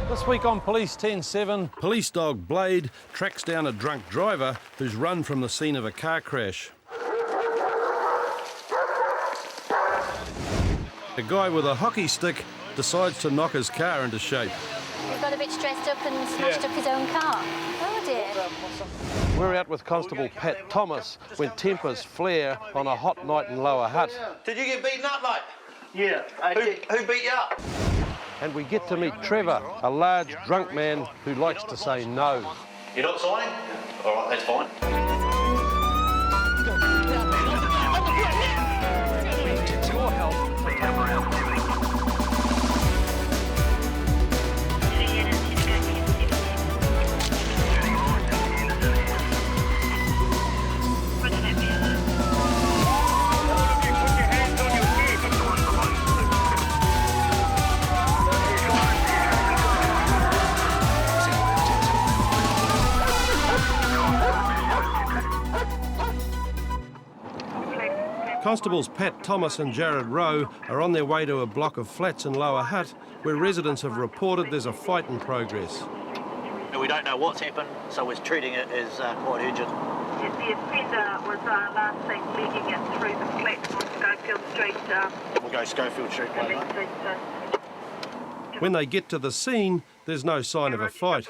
This week on Police 10-7, Police dog Blade tracks down a drunk driver who's run from the scene of a car crash. A guy with a hockey stick decides to knock his car into shape. He's got a bit stressed up and smashed up his own car. Oh dear. we're out with Constable Pat Thomas when tempers flare on a hot night in Lower Hutt. Did you get beaten up, mate? Yeah, I did. Who beat you up? And we get to meet Trevor, a large drunk man who likes to say no. You're not signing? All right, that's fine. Constables Pat Thomas and Jared Rowe are on their way to a block of flats in Lower Hutt where residents have reported there's a fight in progress. We don't know what's happened, so we're treating it as quite urgent. The offender was last seen legging it through the flats on Schofield Street. We'll go Schofield Street later. When they get to the scene, there's no sign of a fight.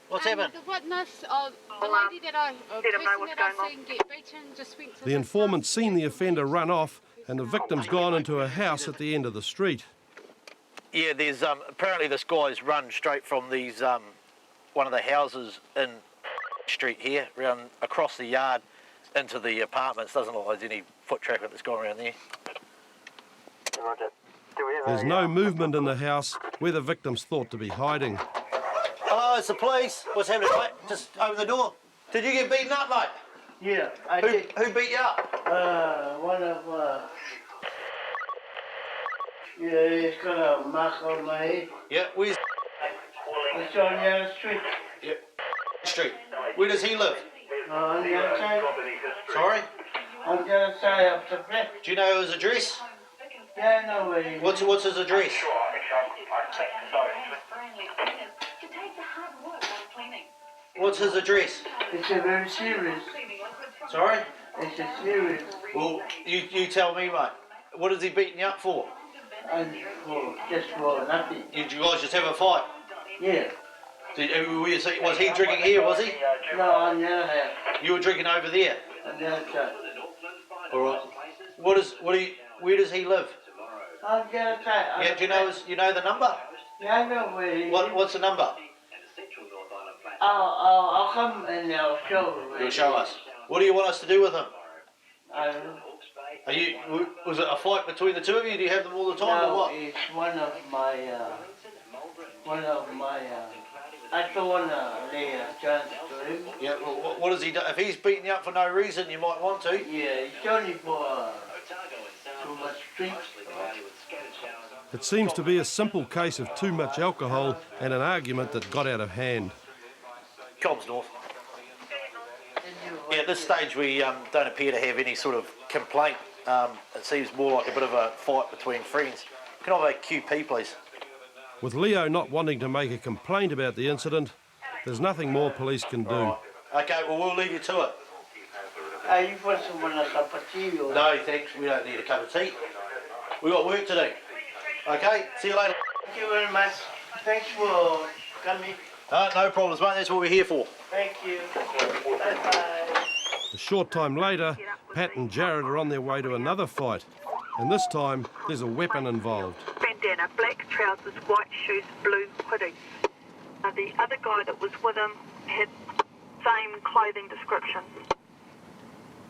What's happened? The witness, the lady that I seen get beaten, just went to The informant's seen the offender run off and the victim's gone into a house at the end of the street. Yeah, there's apparently this guy's run straight from these one of the houses in street here, round across the yard into the apartments. Doesn't look like there's any foot traffic that's gone around there. There's no movement in the house where the victim's thought to be hiding. Hello, it's the police. What's happening, mate? Just open the door. Did you get beaten up, mate? Yeah, I did. Who beat you up? One of, yeah, he's got a mark on my head. Yeah, where's... It's on the other street. Yep. Street. Where does he live? On the other side. Sorry? On the other side of the flat. Do you know his address? Yeah, I know where he What's his address? What's his address? It's a very serious. Sorry? It's a serious. Well, you tell me, mate. What is he beating you up for? And just for nothing. You guys just have a fight? Yeah. Was he drinking here, was he? No, on the other hand. You were drinking over there? On the other side. All right. Where does he live? On the other side. Yeah, do you know the number? Yeah, I know where he is. What's the number? I'll come and I'll show you. You'll show us. What do you want us to do with him? I don't know. Was it a fight between the two of you? Do you have them all the time or No, what? it's one of my, I don't want to lay a chance to him. Yeah, well, what does he do? If he's beating you up for no reason, you might want to. Yeah, it's only for too much drink. It seems to be a simple case of too much alcohol and an argument that got out of hand. Cobbs North. Yeah, at this stage we don't appear to have any sort of complaint. It seems more like a bit of a fight between friends. Can I have a QP, please? With Leo not wanting to make a complaint about the incident, there's nothing more police can do. Right. Okay, well, we'll leave you to it. You want someone a cup of tea? Or... No, thanks. We don't need a cup of tea. We've got work to do. Okay, see you later. Thank you very much. Thanks for coming. No problems, mate. That's what we're here for. Thank you. Bye-bye. A short time later, Pat and Jared are on their way to another fight. And this time, there's a weapon involved. Bandana, black trousers, white shoes, blue hoodie. The other guy that was with him had same clothing description.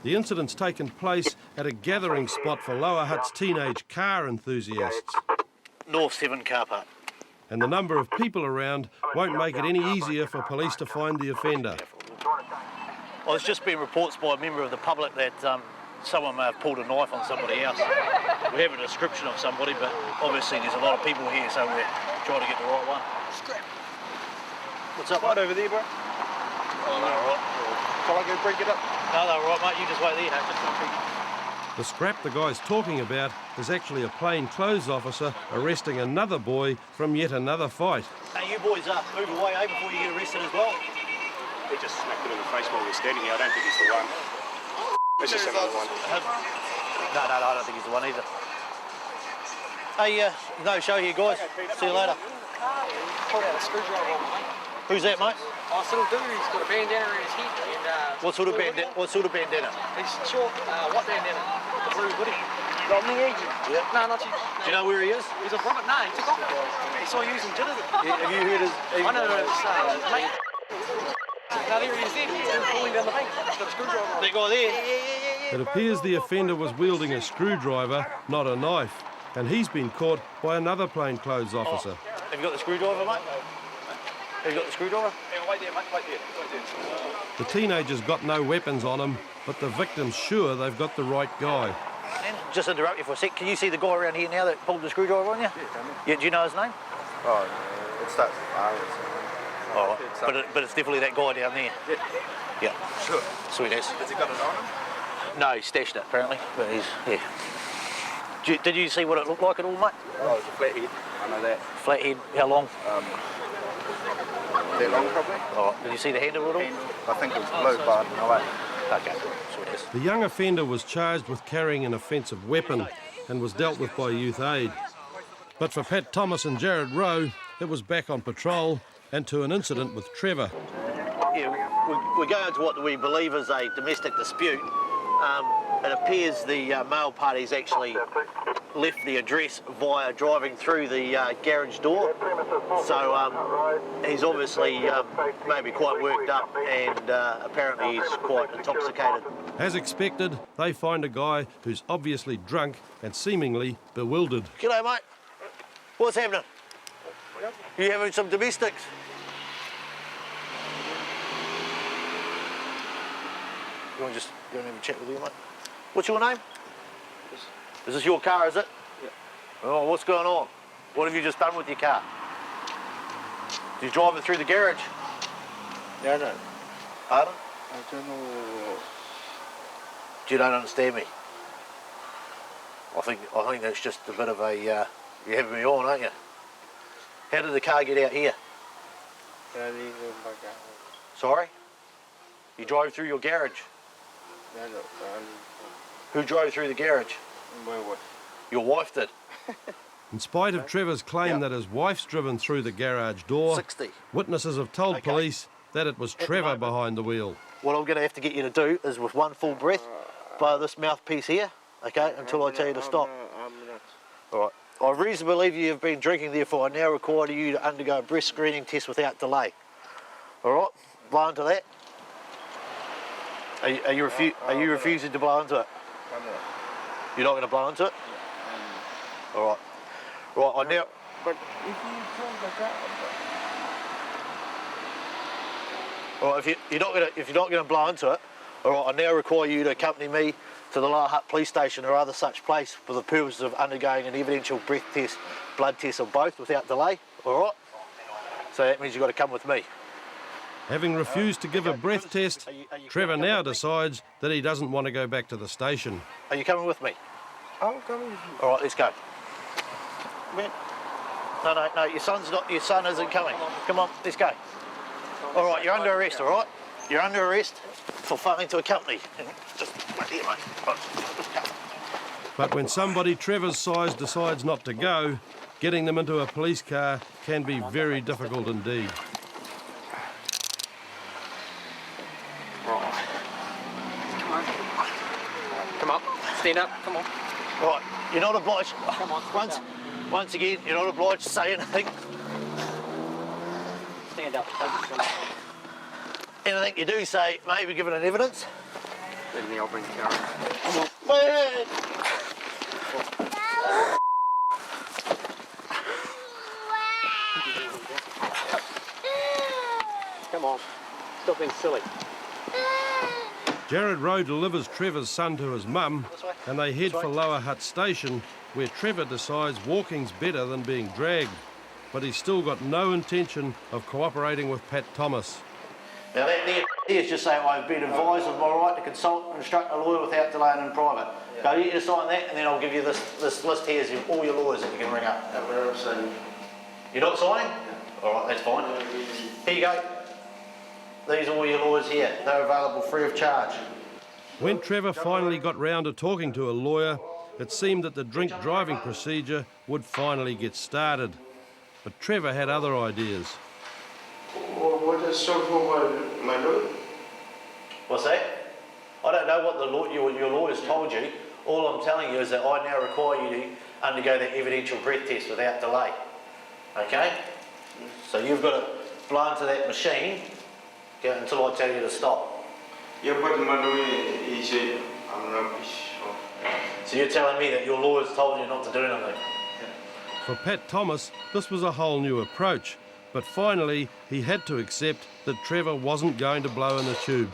The incident's taken place at a gathering spot for Lower Hutt's teenage car enthusiasts. North 7 car park. And the number of people around won't make it any easier for police to find the offender. Well, there's just been reports by a member of the public that someone may have pulled a knife on somebody else. We have a description of somebody, but obviously there's a lot of people here, so we're trying to get the right one. What's up, mate? Over there, bro. Oh, no, all right. Shall I go break it up? No, all right, mate. You just wait there. The scrap the guy's talking about is actually a plainclothes officer arresting another boy from yet another fight. Hey, you boys move away before you get arrested as well. He just smacked him in the face while we were standing here. I don't think he's the one. It's just another one. No, I don't think he's the one either. Hey, no show here, guys. See you later. Pulled out a screwdriver. Who's that, mate? Oh, this little dude, he's got a bandana around his head. And, What sort of bandana? What sort of bandana? He's short, white bandana. The blue hoodie. Got me, Yeah. No, not you. Do you know where he is? He's a Robert. No, he took off. He saw you using jitters. Yeah, have you heard his... I know his mate. No, there he is there. He's still pulling down the bank. He's got a screwdriver. That guy there? It appears the offender was wielding a screwdriver, not a knife, and he's been caught by another plainclothes officer. Have you got the screwdriver, mate? Have you got the screwdriver? Yeah, wait there, mate, wait there. The teenagers got no weapons on them, but the victim's sure they've got the right guy. Just interrupt you for a sec. Can you see the guy around here now that pulled the screwdriver on you? Yeah, do you know his name? Oh, it's that. Oh, but it's definitely that guy down there. Yeah. Sure. Sweet as. Has he got it on him? No, he stashed it apparently, but he's, yeah. Did you see what it looked like at all, mate? Oh, it's a flathead. I know that. Flathead, how long? That long, probably. Oh, did you see the handle at all? I think it was blue, but no way. Okay, sweet as. The young offender was charged with carrying an offensive weapon and was dealt with by Youth Aid. But for Pat Thomas and Jared Rowe, it was back on patrol and to an incident with Trevor. Yeah, we're going to what we believe is a domestic dispute. It appears the male party's actually left the address via driving through the garage door. So he's obviously maybe quite worked up and apparently he's quite intoxicated. As expected, they find a guy who's obviously drunk and seemingly bewildered. G'day, mate. What's happening? You having some domestics? You want to have a chat with you, mate? What's your name? Is this your car, is it? Yeah. Oh, what's going on? What have you just done with your car? Did you drive it through the garage? No. Pardon? I don't know. You don't understand me. I think that's just a bit of a, you're having me on, aren't you? How did the car get out here? Sorry? You drove through your garage? No. Who drove through the garage? My wife. Your wife did? In spite of Trevor's claim that his wife's driven through the garage door, 60. witnesses have told police that it was Trevor behind the wheel. What I'm going to have to get you to do is with one full breath, blow this mouthpiece here, okay, until I tell you to stop. I'm not. All right. I reasonably believe you have been drinking, therefore I now require you to undergo a breath screening test without delay. All right? Blow into that. Are you refusing to blow into it? I'm not. You're not going to blow into it? All right. Right, I now... But if you turn the car... All right, if you're not going to blow into it, all right, I now require you to accompany me to the Hutt police station or other such place for the purpose of undergoing an evidential breath test, blood test or both without delay, all right? So that means you've got to come with me. Having refused to give a breath test, Trevor now decides that he doesn't want to go back to the station. Are you coming with me? I'm coming with you. All right, let's go. Man. No, your son isn't coming. Come on, let's go. All right, you're under arrest, all right? You're under arrest for failing to accompany. Just wait here, mate. But when somebody Trevor's size decides not to go, getting them into a police car can be very difficult indeed. Come on. Stand up. Come on. Right, you're not obliged. Come on. Once again, you're not obliged to say anything. Stand up. Anything you do say may be given an evidence. Let me, I'll bring the car. Come on. Wait. Come on. Stop being silly. Jared Rowe delivers Trevor's son to his mum and they head for Lower Hutt Station, where Trevor decides walking's better than being dragged. But he's still got no intention of cooperating with Pat Thomas. Now that there is just saying I've been advised of my right to consult and instruct a lawyer without delay and in private. Go, you just sign that, and then I'll give you this list here of all your lawyers that you can ring up. You're not signing? All right, that's fine. Here you go. These are all your lawyers here. They're available free of charge. When Trevor finally got round to talking to a lawyer, it seemed that the drink driving procedure would finally get started. But Trevor had other ideas. What is so for my lawyer? What's that? I don't know what your lawyers told you. All I'm telling you is that I now require you to undergo the evidential breath test without delay. Okay? So you've got to blow into that machine until I tell you to stop. Yeah, but my lawyer is I'm not sure. So you're telling me that your lawyers told you not to do anything? For Pat Thomas, this was a whole new approach, but finally he had to accept that Trevor wasn't going to blow in the tube.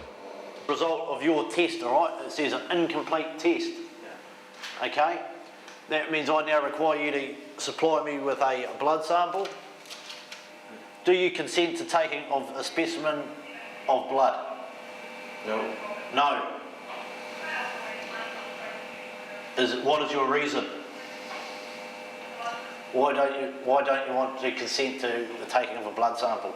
Result of your test, all right? It says an incomplete test. Okay? That means I now require you to supply me with a blood sample. Do you consent to taking of a specimen of blood? No. No. What is your reason? Why don't you want to consent to the taking of a blood sample?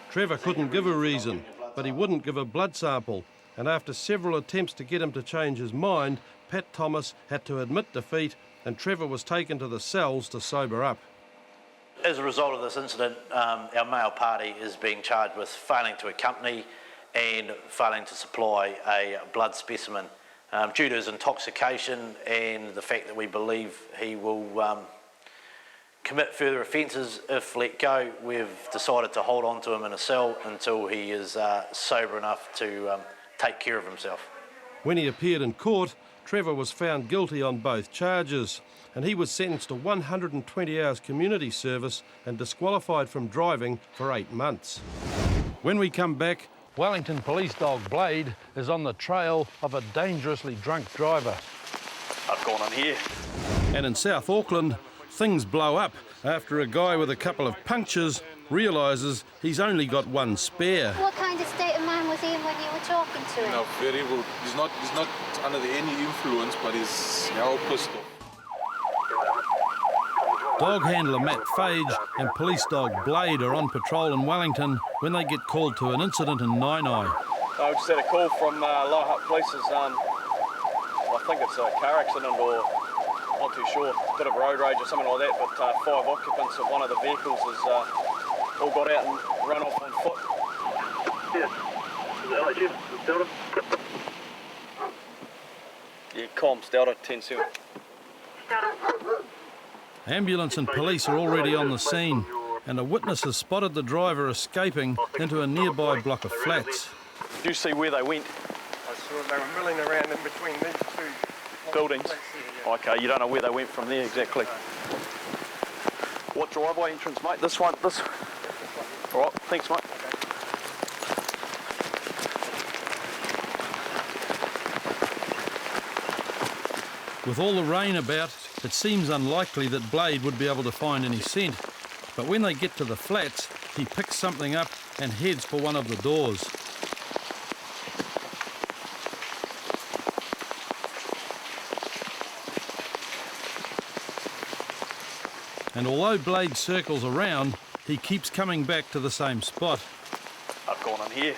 Trevor couldn't give a reason, but he wouldn't give a blood sample, and after several attempts to get him to change his mind, Pat Thomas had to admit defeat, and Trevor was taken to the cells to sober up. As a result of this incident, our male party is being charged with failing to accompany and failing to supply a blood specimen. Due to his intoxication and the fact that we believe he will commit further offences if let go, we've decided to hold on to him in a cell until he is sober enough to take care of himself. When he appeared in court, Trevor was found guilty on both charges, and he was sentenced to 120 hours community service and disqualified from driving for 8 months. When we come back, Wellington police dog Blade is on the trail of a dangerously drunk driver. I've gone on here. And in South Auckland, things blow up after a guy with a couple of punctures realises he's only got one spare. What kind of state of mind was he in when you were talking to him? No, very good. He's not under any influence, but he's now pissed off. Dog handler Matt Fage and police dog Blade are on patrol in Wellington when they get called to an incident in Nainai. I just had a call from Lower Hutt Police. I think it's a car accident or not too sure, a bit of road rage or something like that, but 5 occupants of one of the vehicles has all got out and run off on foot. Yeah, comms, Delta 10-7. Ambulance and police are already on the scene, and a witness has spotted the driver escaping into a nearby block of flats. Did you see where they went? I saw they were milling around in between these two buildings. Okay, you don't know where they went from there exactly. What driveway entrance, mate? This one? This? All right, thanks, mate. With all the rain about, it seems unlikely that Blade would be able to find any scent. But when they get to the flats, he picks something up and heads for one of the doors. And although Blade circles around, he keeps coming back to the same spot. I've gone on here.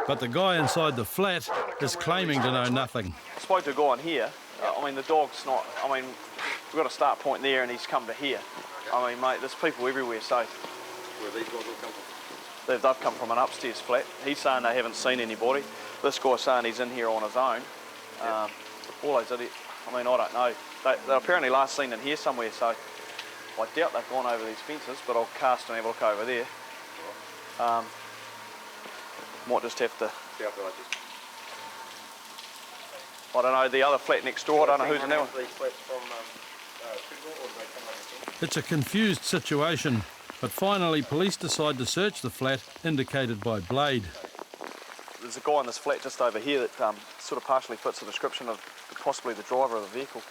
But the guy inside the flat is claiming to know nothing. I spoke to a guy on here. I mean, the dog's not... I mean, we've got a start point there and he's come to here. I mean, mate, there's people everywhere, so... Where these guys all come from? They've come from an upstairs flat. He's saying they haven't seen anybody. This guy's saying he's in here on his own. All those idiots... I mean, I don't know. They're apparently last seen in here somewhere, so I doubt they've gone over these fences, but I'll cast and have a look over there. Might just have to... I don't know, the other flat next door, I don't know who's in that one. It's a confused situation, but finally police decide to search the flat indicated by Blade. There's a guy in this flat just over here that sort of partially fits the description of possibly the driver of the vehicle.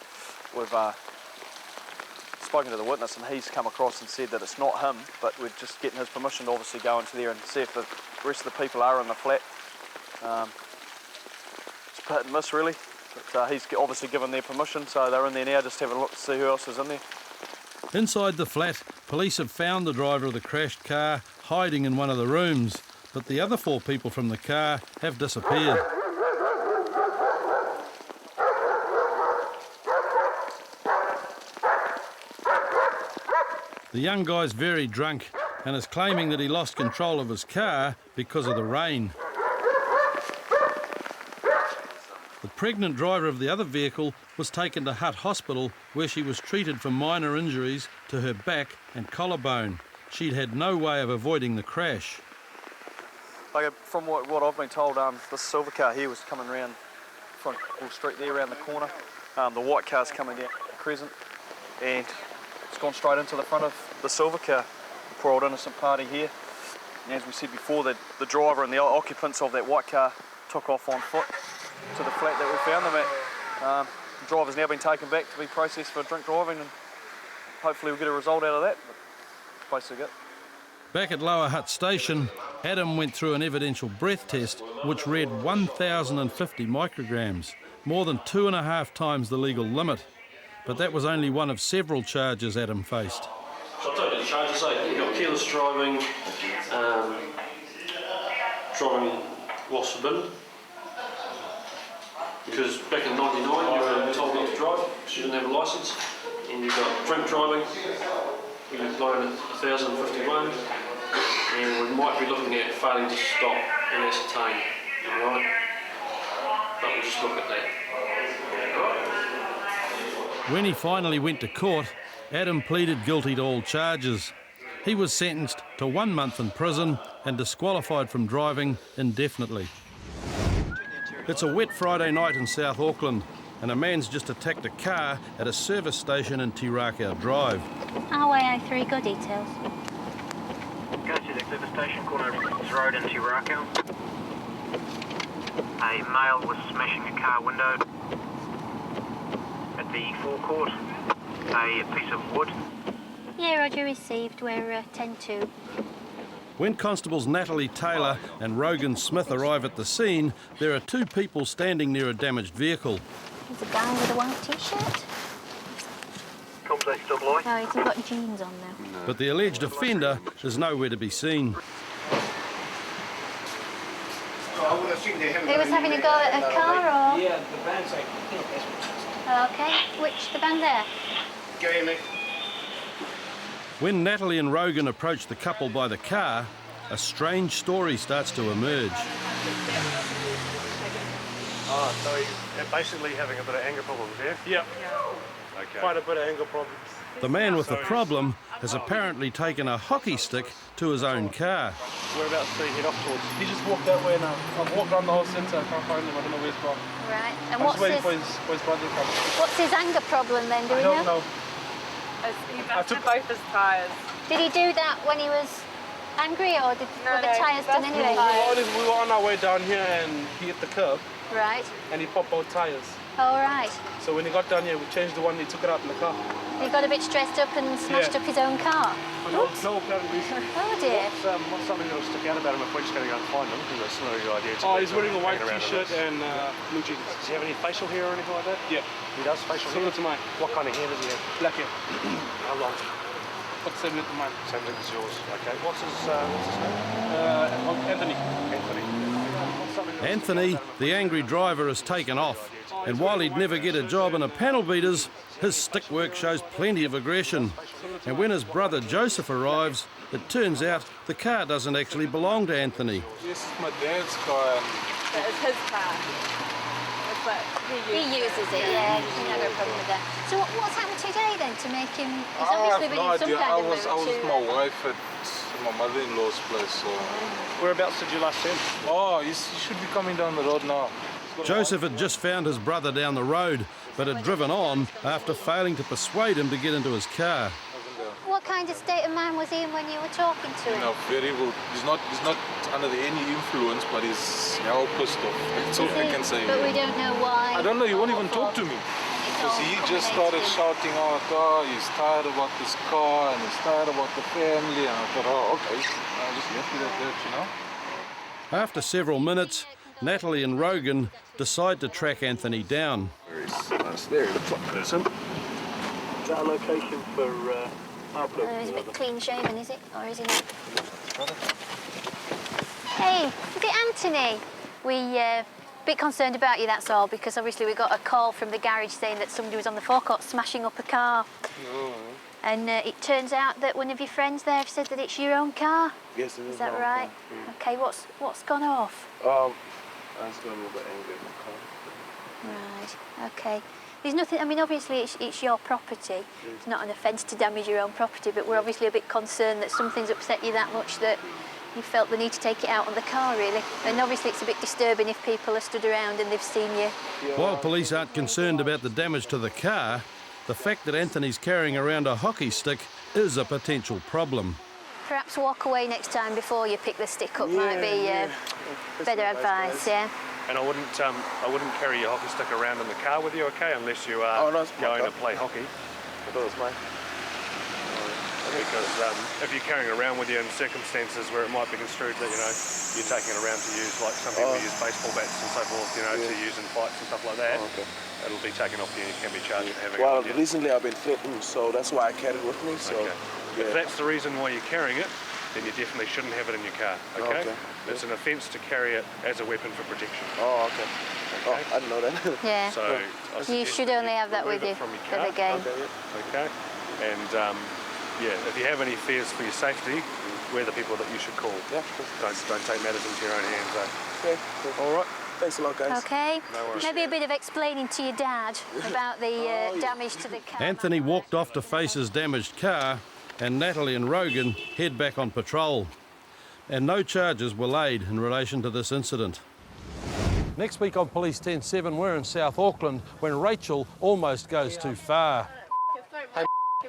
We've spoken to the witness and he's come across and said that it's not him, but we're just getting his permission to obviously go into there and see if the rest of the people are in the flat. It's a hit and miss really. But he's obviously given their permission, so they're in there now just having a look to see who else is in there. Inside the flat, police have found the driver of the crashed car hiding in one of the rooms, but the other 4 people from the car have disappeared. The young guy's very drunk and is claiming that he lost control of his car because of the rain. The pregnant driver of the other vehicle was taken to Hutt Hospital, where she was treated for minor injuries to her back and collarbone. She'd had no way of avoiding the crash. Like, from what I've been told, this silver car here was coming around front street there, around the corner. The white car's coming down Crescent, and it's gone straight into the front of the silver car. Poor old innocent party here. And as we said before, the driver and the occupants of that white car took off on foot to the flat that we found them at. The driver's now been taken back to be processed for drink driving, and hopefully we'll get a result out of that. But that's basically it. Back at Lower Hutt Station, Adam went through an evidential breath test which read 1,050 micrograms, more than 2.5 times the legal limit. But that was only one of several charges Adam faced. So I'll tell you the charges. You've got careless driving, driving whilst forbidden. Because back in '99 you were told not to drive because you didn't have a licence. And you've got drink driving, you've blown at 1,051, and we might be looking at failing to stop and ascertain. Alright? But we'll just look at that. Alright? When he finally went to court, Adam pleaded guilty to all charges. He was sentenced to 1 month in prison and disqualified from driving indefinitely. It's a wet Friday night in South Auckland, and a man's just attacked a car at a service station in Tirakau Drive. RYO3, good details. Go to the service station, corner of Refusal Road in Tirakau. A male was smashing a car window at the forecourt. A piece of wood. Yeah, Roger, received. We're 10-2. When Constables Natalie Taylor and Rogan Smith arrive at the scene, there are 2 people standing near a damaged vehicle. There's a guy with a white t-shirt. Complex double I. Oh, he's got jeans on now. But the alleged offender is nowhere to be seen. He was having a go at a car, or? Yeah, the van's like, Okay, the van there? go in there. When Natalie and Rogan approach the couple by the car, a strange story starts to emerge. Oh, so you're basically having a bit of anger problems, yeah? Yeah. Okay. Quite a bit of anger problems. The man with the problem has apparently taken a hockey stick to his own car. Whereabouts do you head off towards? He just walked that way now. I've walked around the whole centre, I can't find him, I don't know where he's gone. Right, and I'm just waiting for his brother to come. What's his anger problem then, do we I don't know. He busted both his tyres. Did he do that when he was angry, or were the tyres done anyway? We were on our way down here and he hit the curb. Right. And he popped both tyres. Oh, right. So when he got down here, we changed the one, he took it out in the car. He got a bit stressed up and smashed up his own car. No apparent reason. Oh dear. What's something that'll stick out about him if we're just going to go and find him? Because that's not a good idea. Oh, he's wearing a white t-shirt and blue jeans. Does he have any facial hair or anything like that? Yeah. He does facial hair? Similar to mine. What kind of hair does he have? Black hair. How long? What's similar to mine? Same length as yours. Okay. What's his name? Anthony. Anthony, the angry driver, has taken off. And while he'd never get a job in a panel beaters, his stick work shows plenty of aggression. And when his brother Joseph arrives, it turns out the car doesn't actually belong to Anthony. This is my dad's car. That is his car. It's like He uses it, yeah. He's never a problem with that. So what's happened today then to make him? He's obviously been in some kind of mood I was with my wife at my mother-in-law's place. So. Whereabouts did you last see him? Oh, he should be coming down the road now. Joseph had just found his brother down the road, but had driven on after failing to persuade him to get into his car. What kind of state of mind was he in when you were talking to him? No, very well. He's not under any influence, but he's all pissed off. That's all I can say. But we don't know why. I don't know, he won't even talk to me. Because he just started shouting out, oh, he's tired about this car and he's tired about the family. And I thought, oh, okay, I'll just left it at that, you know. After several minutes, Natalie and Rogan decide to track Anthony down. Nice. There he looks like a person. Is that a location for our bloke? He's a bit clean shaven, is it? Or is he not? Hey, is it Anthony? We a bit concerned about you, that's all, because obviously we got a call from the garage saying that somebody was on the forecourt smashing up a car. Oh. And it turns out that one of your friends there said that it's your own car. Yes, it is. Is that right? Okay, what's gone off? I was going a little bit angry at my car. Right, okay. There's nothing, I mean, obviously it's your property. It's not an offence to damage your own property, but we're obviously a bit concerned that something's upset you that much that you felt the need to take it out on the car, really. And obviously it's a bit disturbing if people are stood around and they've seen you. While police aren't concerned about the damage to the car, the fact that Anthony's carrying around a hockey stick is a potential problem. Perhaps walk away next time before you pick the stick up might be better advice, yeah? And I wouldn't carry your hockey stick around in the car with you, okay? Unless you are going to play hockey. I thought it was mine. Because if you're carrying it around with you in circumstances where it might be construed that, you know, you're taking it around to use, like some people use baseball bats and so forth, you know, to use in fights and stuff like that, it'll be taken off you and you can be charged for having it with you. Recently I've been threatened, so that's why I carried it with me. So, If that's the reason why you're carrying it, then you definitely shouldn't have it in your car, okay? It's an offence to carry it as a weapon for protection. Oh, okay. Oh, I didn't know that. Yeah. So you should only have that with you from your for car. the game. Okay. And yeah, if you have any fears for your safety, we're the people that you should call. Yeah. Don't take matters into your own hands. Okay. All right. Thanks a lot, guys. Okay. No worries. Maybe a bit of explaining to your dad about the damage to the car. Anthony walked off to face his damaged car, and Natalie and Rogan head back on patrol. And no charges were laid in relation to this incident. Next week on Police 10-7, we're in South Auckland when Rachel almost goes too far.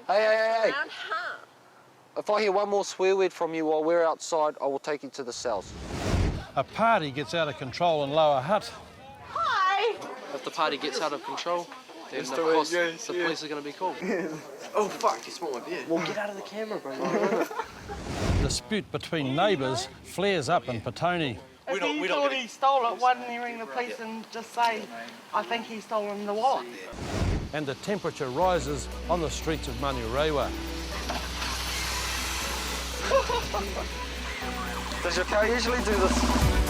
Hey. If I hear one more swear word from you while we're outside, I will take you to the cells. A party gets out of control in Lower Hutt. Hi! If the party gets out of control, then of course the police are going to be called. Oh fuck, you smelled my beer. Well, get out of the camera, bro. Dispute between neighbours flares up in Petone. If he thought he stole it, why didn't he ring the police and just say, I think he's stolen the wallet? And the temperature rises on the streets of Manurewa. Does your car usually do this?